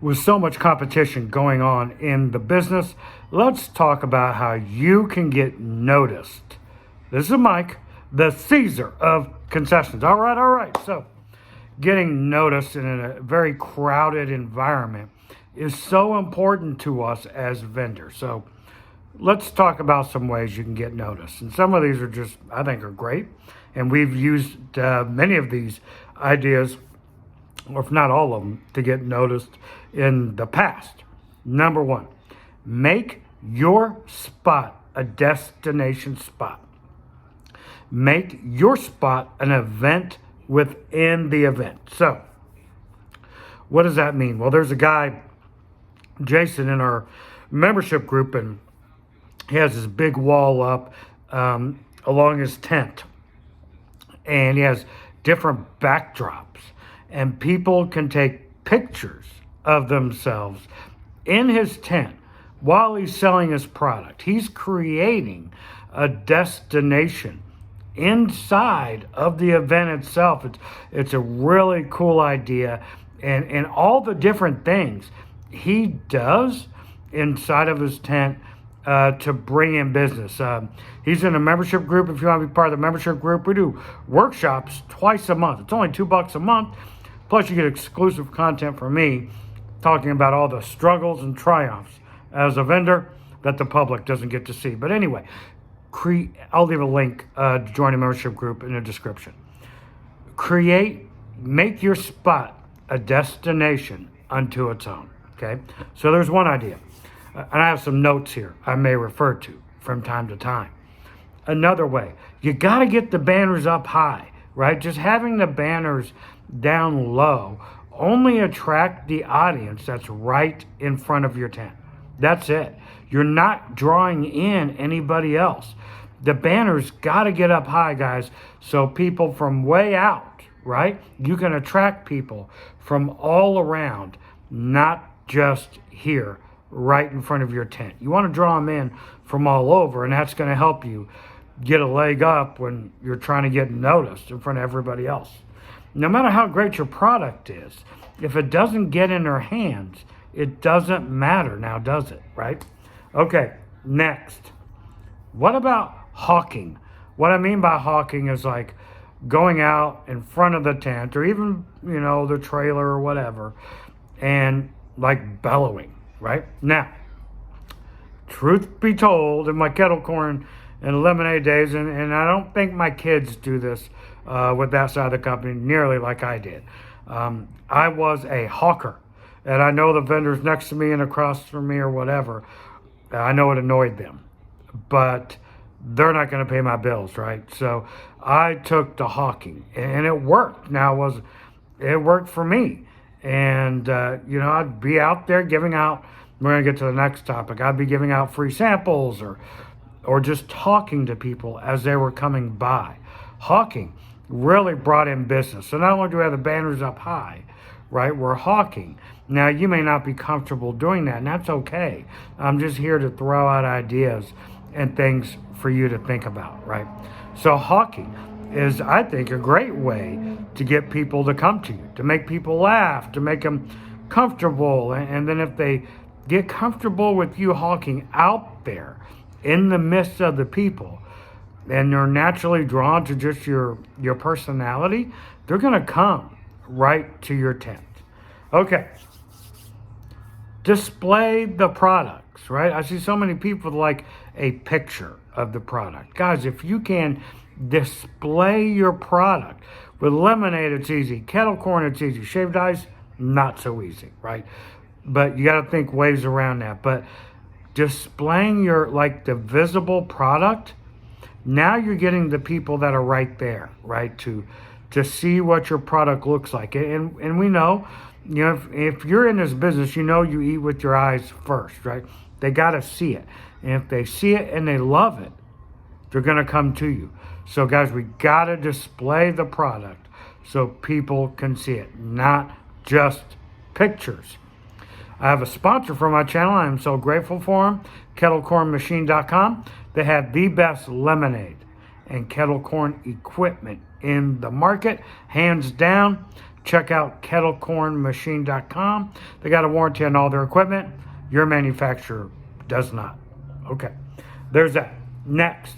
With so much competition going on in the business, let's talk about how you can get noticed. This is Mike, the Caesar of concessions. All right. So, getting noticed in a very crowded environment is so important to us as vendors. So, let's talk about some ways you can get noticed. And some of these are just, I think, are great. And we've used many of these ideas, or if not all of them, to get noticed in the past. Number one, make your spot a destination spot. Make your spot an event within the event. So, what does that mean? Well, there's a guy, Jason, in our membership group, and he has this big wall up along his tent, and he has different backdrops, and people can take pictures of themselves in his tent while he's selling his product. He's creating a destination inside of the event itself. It's a really cool idea, and all the different things he does inside of his tent to bring in business. He's in a membership group. If you want to be part of the membership group, we do workshops twice a month. It's only $2 a month. Plus, you get exclusive content from me talking about all the struggles and triumphs as a vendor that the public doesn't get to see. But anyway, I'll leave a link to join a membership group in the description. Make your spot a destination unto its own. Okay, so there's one idea. And I have some notes here I may refer to from time to time. Another way, you got to get the banners up high, right? Just having the banners down low only attract the audience that's right in front of your tent. That's it. You're not drawing in anybody else. The banners got to get up high, guys, so people from way out, right? You can attract people from all around, not just here, right in front of your tent. You want to draw them in from all over, and that's going to help you get a leg up when you're trying to get noticed in front of everybody else. No matter how great your product is, if it doesn't get in their hands, it doesn't matter now, does it, right? Okay, next. What about hawking? What I mean by hawking is like going out in front of the tent or even, the trailer or whatever, and like bellowing, right? Now, truth be told, in my kettle corn and lemonade days, and I don't think my kids do this with that side of the company nearly like I did. I was a hawker, and I know the vendors next to me and across from me or whatever, I know it annoyed them, but they're not going to pay my bills, right? So I took to hawking, and it worked. It worked for me. And, I'd be out there giving out, we're going to get to the next topic, I'd be giving out free samples or just talking to people as they were coming by. Hawking really brought in business. So not only do we have the banners up high, right, we're hawking. Now, you may not be comfortable doing that, and that's okay. I'm just here to throw out ideas and things for you to think about, right? So hawking is, I think, a great way to get people to come to you, to make people laugh, to make them comfortable. And then if they get comfortable with you hawking out there in the midst of the people, and they're naturally drawn to just your personality, they're going to come right to your tent. Okay. Display the products, right? I see so many people like a picture of the product. Guys, if you can display your product, with lemonade, it's easy. Kettle corn, it's easy. Shaved ice, not so easy, right? But you got to think ways around that. But displaying the visible product, now you're getting the people that are right there, right, to see what your product looks like. And we know, if you're in this business, you eat with your eyes first, right? They got to see it. And if they see it and they love it, they're going to come to you. So, guys, we got to display the product so people can see it, not just pictures. I have a sponsor for my channel. I am so grateful for them, kettlecornmachine.com. They have the best lemonade and kettle corn equipment in the market, hands down. check out kettlecornmachine.com. They got a warranty on all their equipment. Your manufacturer does not. Okay, there's that. Next,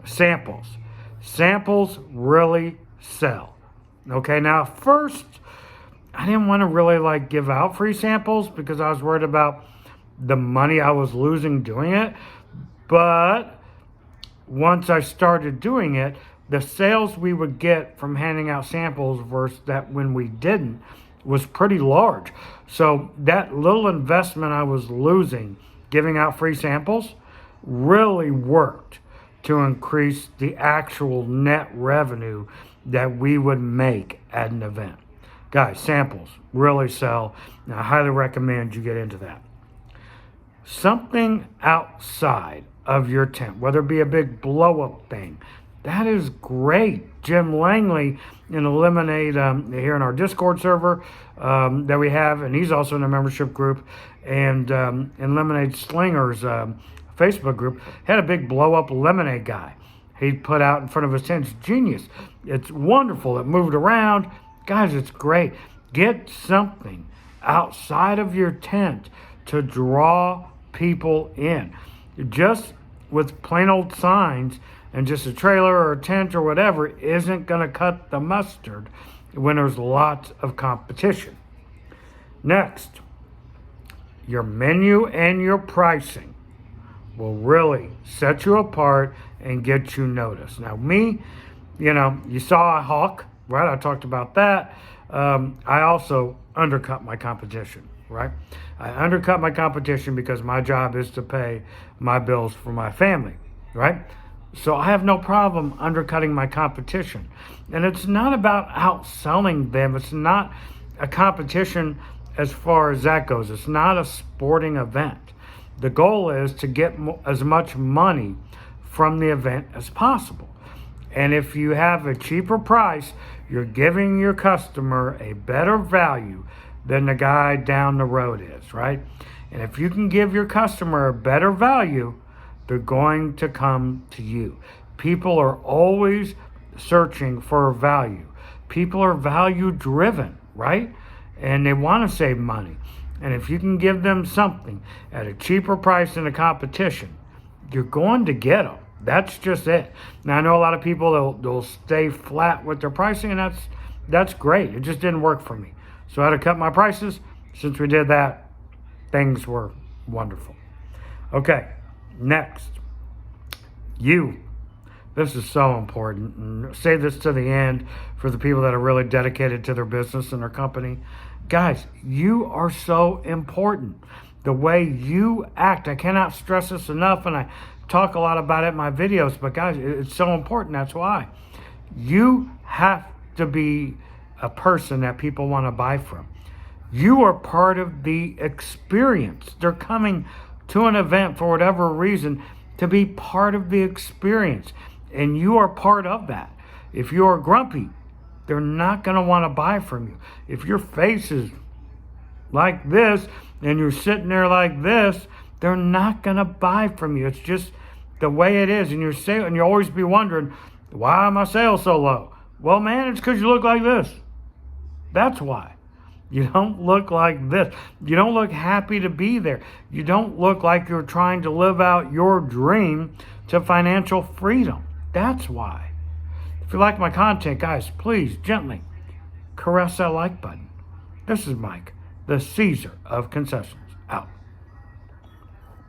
samples. Samples really sell. Okay, now first, I didn't want to really give out free samples because I was worried about the money I was losing doing it. But once I started doing it, the sales we would get from handing out samples versus that when we didn't was pretty large. So that little investment I was losing giving out free samples really worked to increase the actual net revenue that we would make at an event. Guys, samples really sell, and I highly recommend you get into that. Something outside of your tent, whether it be a big blow-up thing, that is great. Jim Langley in Lemonade here in our Discord server that we have, and he's also in a membership group, and in Lemonade Slingers Facebook group, had a big blow-up lemonade guy he put out in front of his tent. It's genius. It's wonderful. It moved around. Guys, it's great. Get something outside of your tent to draw people in. Just with plain old signs and just a trailer or a tent or whatever isn't going to cut the mustard when there's lots of competition. Next, your menu and your pricing will really set you apart and get you noticed. Now, me, you saw I hawk, right? I talked about that. I also undercut my competition, right? I undercut my competition because my job is to pay my bills for my family, right? So I have no problem undercutting my competition. And it's not about outselling them. It's not a competition as far as that goes. It's not a sporting event. The goal is to get as much money from the event as possible. And if you have a cheaper price, you're giving your customer a better value than the guy down the road is, right? And if you can give your customer a better value, they're going to come to you. People are always searching for value. People are value driven, right? And they want to save money. And if you can give them something at a cheaper price than the competition, you're going to get them. That's just it. Now, I know a lot of people, they'll stay flat with their pricing, and that's great. It just didn't work for me. So I had to cut my prices. Since we did that, things were wonderful. Okay, next. This is so important. And say this to the end for the people that are really dedicated to their business and their company. Guys, you are so important. The way you act, I cannot stress this enough, and I talk a lot about it in my videos, but guys, it's so important. That's why. You have to be a person that people want to buy from. You are part of the experience. They're coming to an event for whatever reason to be part of the experience, and you are part of that. If you are grumpy, they're not going to want to buy from you. If your face is like this and you're sitting there like this, they're not going to buy from you. It's just the way it is. And you'll always be wondering, why are my sales so low? Well, man, it's because you look like this. That's why. You don't look like this. You don't look happy to be there. You don't look like you're trying to live out your dream to financial freedom. That's why. If you like my content, guys, please gently caress that like button. This is Mike, the Caesar of Concessions, out.